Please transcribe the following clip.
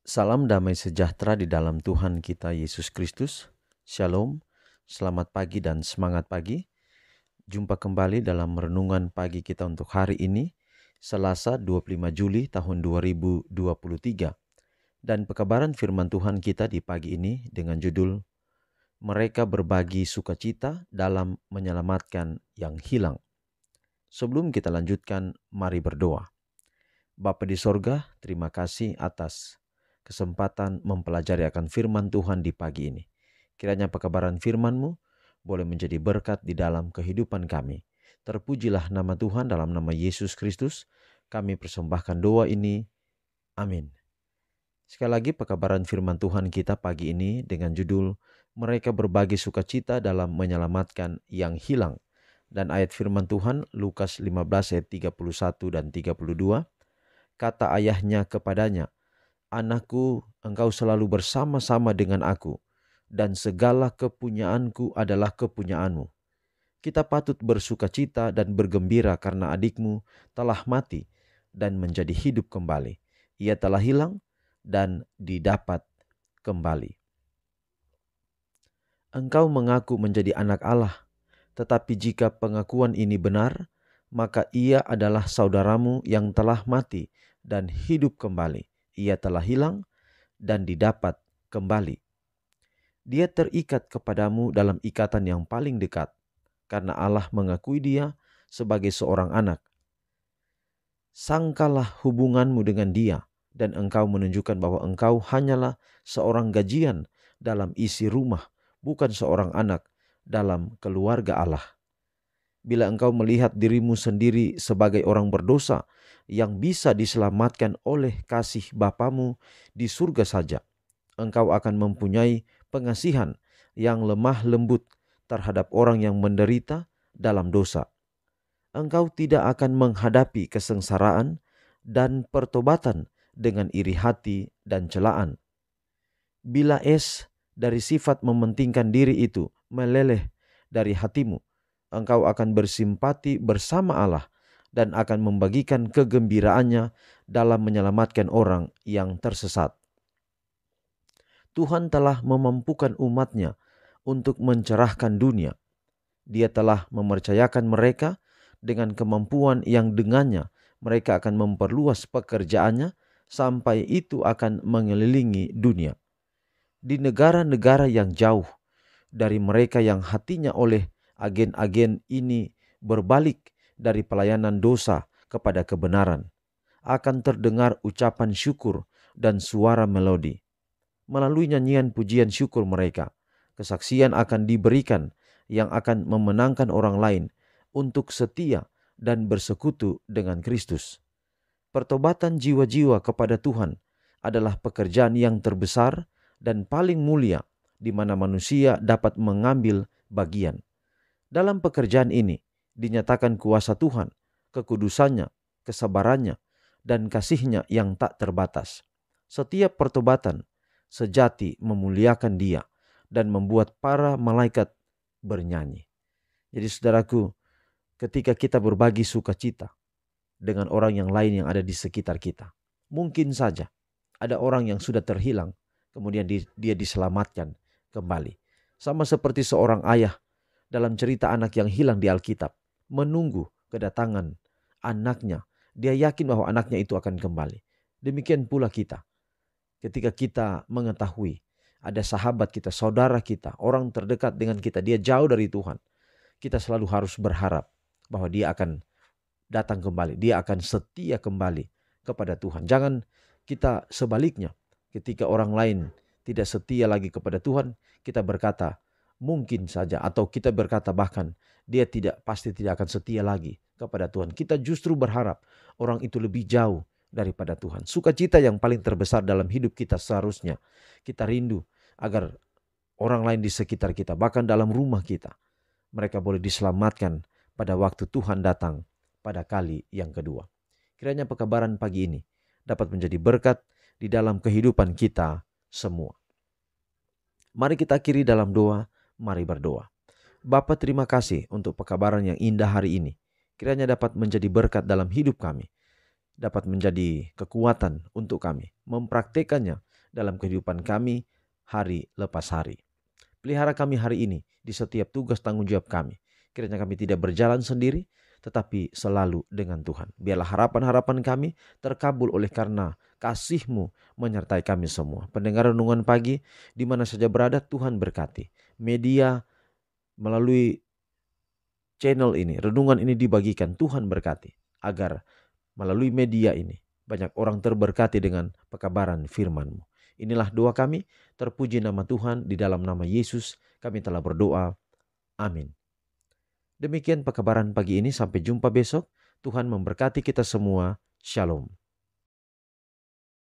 Salam damai sejahtera di dalam Tuhan kita Yesus Kristus. Shalom, selamat pagi dan semangat pagi. Jumpa kembali dalam renungan pagi kita untuk hari ini, Selasa 25 Juli tahun 2023. Dan pekabaran firman Tuhan kita di pagi ini dengan judul, Mereka berbagi sukacita dalam menyelamatkan yang hilang. Sebelum kita lanjutkan, mari berdoa. Bapa di sorga, terima kasih atas kesempatan mempelajari akan firman Tuhan di pagi ini. Kiranya pekabaran firman-Mu boleh menjadi berkat di dalam kehidupan kami. Terpujilah nama Tuhan dalam nama Yesus Kristus. Kami persembahkan doa ini. Amin. Sekali lagi pekabaran firman Tuhan kita pagi ini dengan judul Mereka berbagi sukacita dalam menyelamatkan yang hilang. Dan ayat firman Tuhan Lukas 15 ayat 31 dan 32. Kata ayahnya kepadanya, "Anakku, engkau selalu bersama-sama dengan aku, dan segala kepunyaanku adalah kepunyaanmu. Kita patut bersukacita dan bergembira karena adikmu telah mati dan menjadi hidup kembali. Ia telah hilang dan didapat kembali." Engkau mengaku menjadi anak Allah, tetapi jika pengakuan ini benar, maka ia adalah saudaramu yang telah mati dan hidup kembali. Ia telah hilang dan didapat kembali. Dia terikat kepadamu dalam ikatan yang paling dekat, karena Allah mengakui dia sebagai seorang anak. Sangkalah hubunganmu dengan dia, dan engkau menunjukkan bahwa engkau hanyalah seorang gajian dalam isi rumah, bukan seorang anak dalam keluarga Allah. Bila engkau melihat dirimu sendiri sebagai orang berdosa yang bisa diselamatkan oleh kasih Bapamu di surga saja, engkau akan mempunyai pengasihan yang lemah lembut terhadap orang yang menderita dalam dosa. Engkau tidak akan menghadapi kesengsaraan dan pertobatan dengan iri hati dan celaan. Bila dari sifat mementingkan diri itu meleleh dari hatimu, engkau akan bersimpati bersama Allah dan akan membagikan kegembiraannya dalam menyelamatkan orang yang tersesat. Tuhan telah memampukan umatnya untuk mencerahkan dunia. Dia telah mempercayakan mereka dengan kemampuan yang dengannya mereka akan memperluas pekerjaannya sampai itu akan mengelilingi dunia. Di negara-negara yang jauh dari mereka yang hatinya oleh agen-agen ini berbalik dari pelayanan dosa kepada kebenaran, akan terdengar ucapan syukur dan suara melodi. Melalui nyanyian pujian syukur mereka, kesaksian akan diberikan yang akan memenangkan orang lain untuk setia dan bersekutu dengan Kristus. Pertobatan jiwa-jiwa kepada Tuhan adalah pekerjaan yang terbesar dan paling mulia di mana manusia dapat mengambil bagian. Dalam pekerjaan ini dinyatakan kuasa Tuhan, kekudusannya, kesabarannya, dan kasihnya yang tak terbatas. Setiap pertobatan sejati memuliakan Dia dan membuat para malaikat bernyanyi. Jadi saudaraku, ketika kita berbagi sukacita dengan orang yang lain yang ada di sekitar kita, mungkin saja ada orang yang sudah terhilang, kemudian dia diselamatkan kembali. Sama seperti seorang ayah dalam cerita anak yang hilang di Alkitab, menunggu kedatangan anaknya. Dia yakin bahwa anaknya itu akan kembali. Demikian pula kita. Ketika kita mengetahui ada sahabat kita, saudara kita, orang terdekat dengan kita, dia jauh dari Tuhan, kita selalu harus berharap bahwa dia akan datang kembali. Dia akan setia kembali kepada Tuhan. Jangan kita sebaliknya. Ketika orang lain tidak setia lagi kepada Tuhan, kita berkata, mungkin saja, atau kita berkata bahkan dia pasti tidak akan setia lagi kepada Tuhan. Kita justru berharap orang itu lebih jauh daripada Tuhan. Sukacita yang paling terbesar dalam hidup kita seharusnya kita rindu agar orang lain di sekitar kita, bahkan dalam rumah kita, mereka boleh diselamatkan pada waktu Tuhan datang pada kali yang kedua. Kiranya pekabaran pagi ini dapat menjadi berkat di dalam kehidupan kita semua. Mari kita akhiri dalam doa. Mari berdoa. Bapa, terima kasih untuk pekabaran yang indah hari ini. Kiranya dapat menjadi berkat dalam hidup kami. Dapat menjadi kekuatan untuk kami mempraktekannya dalam kehidupan kami hari lepas hari. Pelihara kami hari ini di setiap tugas tanggung jawab kami. Kiranya kami tidak berjalan sendiri, tetapi selalu dengan Tuhan. Biarlah harapan-harapan kami terkabul oleh karena kasih-Mu menyertai kami semua. Pendengar renungan pagi, di mana saja berada, Tuhan berkati. Media melalui channel ini, renungan ini dibagikan, Tuhan berkati. Agar melalui media ini, banyak orang terberkati dengan pekabaran firman-Mu. Inilah doa kami, terpuji nama Tuhan, di dalam nama Yesus kami telah berdoa. Amin. Demikian pekabaran pagi ini, sampai jumpa besok. Tuhan memberkati kita semua. Shalom.